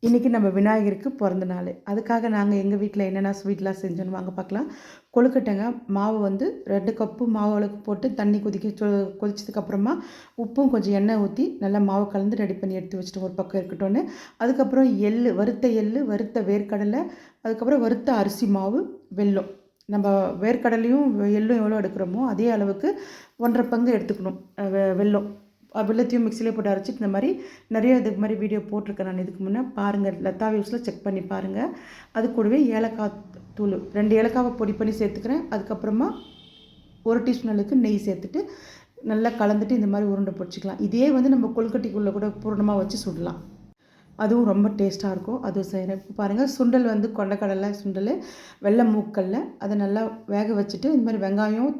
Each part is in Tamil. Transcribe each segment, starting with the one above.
இன்றைக்கி நம்ம விநாயகருக்கு பிறந்த நாள். அதுக்காக நாங்கள் எங்கள் வீட்டில் என்னென்ன ஸ்வீட்லாம் செஞ்சோன்னு வாங்க பார்க்கலாம். கொழுக்கட்டைங்க. மாவு வந்து 2 கப்பு மாவு அளவுக்கு போட்டு தண்ணி கொதிச்சதுக்கப்புறமா உப்பும் கொஞ்சம் எண்ணெய் ஊற்றி நல்லா மாவு கலந்து ரெடி பண்ணி எடுத்து வச்சுட்டு ஒரு பக்கம் இருக்கட்டும்னு. அதுக்கப்புறம் எள்ளு, வறுத்த வேர்க்கடலை, அதுக்கப்புறம் வறுத்த அரிசி மாவு, வெல்லம். நம்ம வேர்க்கடலையும் எள்ளும் எவ்வளோ எடுக்கிறோமோ அதே அளவுக்கு 1½ பங்கு எடுத்துக்கணும் வெல்லம். வெல்லத்தையும் மிக்சியிலே போட்டு அரைச்சிட்டு இந்த மாதிரி நிறைய இதுக்கு மாதிரி வீடியோ போட்டிருக்கேன் நான் இதுக்கு முன்னே பாருங்கள். லதா வியூஸில் செக் பண்ணி பாருங்கள். அது கூடவே ஏலக்காய் தூள் 2 ஏலக்காவை பொடி பண்ணி சேர்த்துக்கிறேன். அதுக்கப்புறமா 1 டீஸ்பூன் அளவுக்கு நெய் சேர்த்துட்டு நல்லா கலந்துட்டு இந்த மாதிரி உருண்டை பிடிச்சிக்கலாம். இதே வந்து நம்ம கொழுக்கட்டைக்குள்ளே கூட பூரணமாக வச்சு சுடலாம். அதுவும் ரொம்ப டேஸ்ட்டாக இருக்கும். அதுவும் செய்கிறேன். இப்போ பாருங்கள், சுண்டல் வந்து கொண்டக்கடலை சுண்டல், வெள்ளை மூக்கல்ல அதை நல்லா வேக வச்சுட்டு இந்த மாதிரி வெங்காயம்,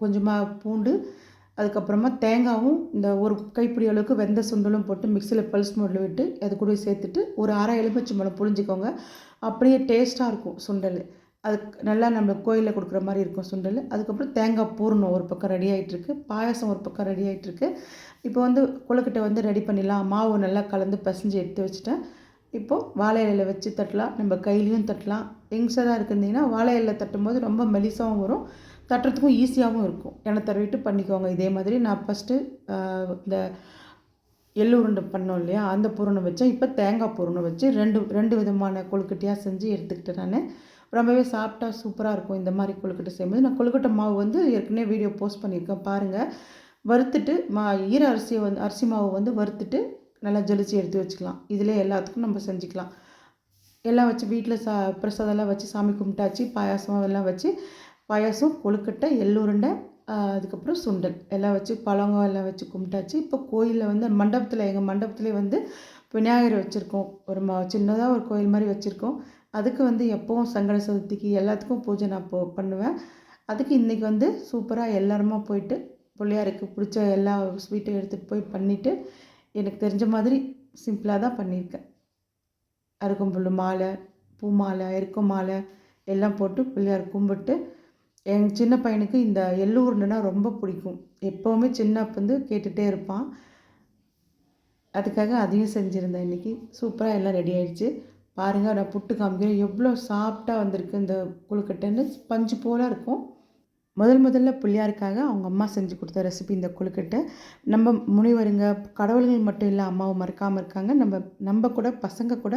கொஞ்சமாக பூண்டு, அதுக்கப்புறமா தேங்காயும் இந்த ஒரு கைப்பிடி அளவுக்கு வெந்த சுண்டலும் போட்டு மிக்சியில் பல்ஸ் மோடில் விட்டு அது கூட சேர்த்துட்டு ஒரு அரை எலுமிச்சம்பழம் புழிஞ்சிக்கோங்க. அப்படியே டேஸ்ட்டாக இருக்கும் சுண்டல். அதுக்கு நல்லா நம்ம கோயிலில் கொடுக்குற மாதிரி இருக்கும் சுண்டல். அதுக்கப்புறம் தேங்காய் பூரணம் ஒரு பக்கம் ரெடி ஆகிட்டுருக்கு, பாயாசம் ஒரு பக்கம் ரெடி ஆகிட்டுருக்கு. இப்போ வந்து கொழுக்கட்டை வந்து ரெடி பண்ணிடலாம். மாவு நல்லா கலந்து பிசைஞ்சு எடுத்து வச்சுட்டேன். இப்போது வாழை இலையில் வச்சு தட்டலாம், நம்ம கையிலையும் தட்டலாம். யங்ஸ்டராக இருக்குதுன்னா வாழை இலையில் தட்டும்போது ரொம்ப மெலிசாகவும் வரும், தட்டுறதுக்கும் ஈஸியாகவும் இருக்கும். எண்ணெய் தடவிட்டு பண்ணிக்கோங்க. இதே மாதிரி நான் ஃபஸ்ட்டு இந்த எள்ளு உருண்டை பண்ணோம் இல்லையா, அந்த பூரணம் வச்சேன். இப்போ தேங்காய் பூரணம் வச்சு ரெண்டு விதமான கொழுக்கட்டையாக செஞ்சு எடுத்துக்கிட்டேன் நான். ரொம்பவே சாப்பிட்டா சூப்பராக இருக்கும் இந்த மாதிரி கொழுக்கட்டை செய்யும்போது. நான் கொழுக்கட்டை மாவு வந்து ஏற்கனவே வீடியோ போஸ்ட் பண்ணியிருக்கேன் பாருங்கள். வறுத்துட்டு ஈர அரிசியை வந்து அரிசி மாவு வந்து வறுத்துட்டு நல்லா ஜலிச்சு எடுத்து வச்சுக்கலாம். இதில் எல்லாத்துக்கும் நம்ம செஞ்சுக்கலாம். எல்லாம் வச்சு வீட்டில் பிரசாதம்லாம் வச்சு சாமி கும்பிட்டாச்சு. பாயாசம் எல்லாம் வச்சு பாயாசம், கொழுக்கட்டை, எள்ளுருண்டை, அதுக்கப்புறம் சுண்டல் எல்லாம் வச்சு பழங்க எல்லாம் வச்சு கும்பிட்டாச்சு. இப்போ கோயிலில் வந்து எங்கள் மண்டபத்துலேயே வந்து விநாயகர் வச்சுருக்கோம். ஒரு சின்னதாக ஒரு கோயில் மாதிரி வச்சுருக்கோம். அதுக்கு வந்து எப்போவும் சங்கட சதுர்த்திக்கு எல்லாத்துக்கும் பூஜை நான் பண்ணுவேன். அதுக்கு இன்றைக்கி வந்து சூப்பராக எல்லாருமா போயிட்டு பிள்ளையாருக்கு பிடிச்ச எல்லா ஸ்வீட்டும் எடுத்துகிட்டு போய் பண்ணிவிட்டு எனக்கு தெரிஞ்ச மாதிரி சிம்பிளாக தான் பண்ணியிருக்கேன். அருகம்புல் மாலை, பூ மாலை, எருக்க மாலை எல்லாம் போட்டு பிள்ளையார் கும்பிட்டு, எங்கள் சின்ன பையனுக்கு இந்த எள்ளு உருண்டைனா ரொம்ப பிடிக்கும். எப்போவுமே சின்ன வந்து கேட்டுகிட்டே இருப்பான். அதுக்காக அதையும் செஞ்சுருந்தேன் இன்றைக்கி. சூப்பராக எல்லாம் ரெடி ஆகிடுச்சு. பாருங்கள், நான் புட்டு காமிக்கிறேன். எவ்வளோ சாஃப்டாக வந்திருக்கு இந்த கொழுக்கட்டைன்னு. பஞ்சு போல் இருக்கும். முதல்ல பிள்ளையாருக்காக அவங்க அம்மா செஞ்சு கொடுத்த ரெசிபி இந்த கொழுக்கட்டை. நம்ம முனிவருங்க, கடவுள்கள் மட்டும் இல்லை அம்மாவை மறக்காமல் இருக்காங்க. நம்ம கூட பசங்க கூட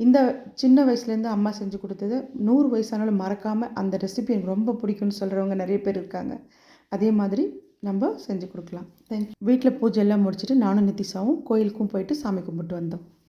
இந்த சின்ன வயசுலேருந்து அம்மா செஞ்சு கொடுத்தது 100 வயசானாலும் மறக்காமல் அந்த ரெசிபி எனக்கு ரொம்ப பிடிக்கும்னு சொல்கிறவங்க நிறைய பேர் இருக்காங்க. அதே மாதிரி நம்ம செஞ்சு கொடுக்கலாம். தேங்க்யூ. வீட்டில் பூஜை எல்லாம் முடிச்சுட்டு நானும் நிதிஷாவும் கோயிலுக்கும் போயிட்டு சாமி கும்பிட்டு வந்தோம்.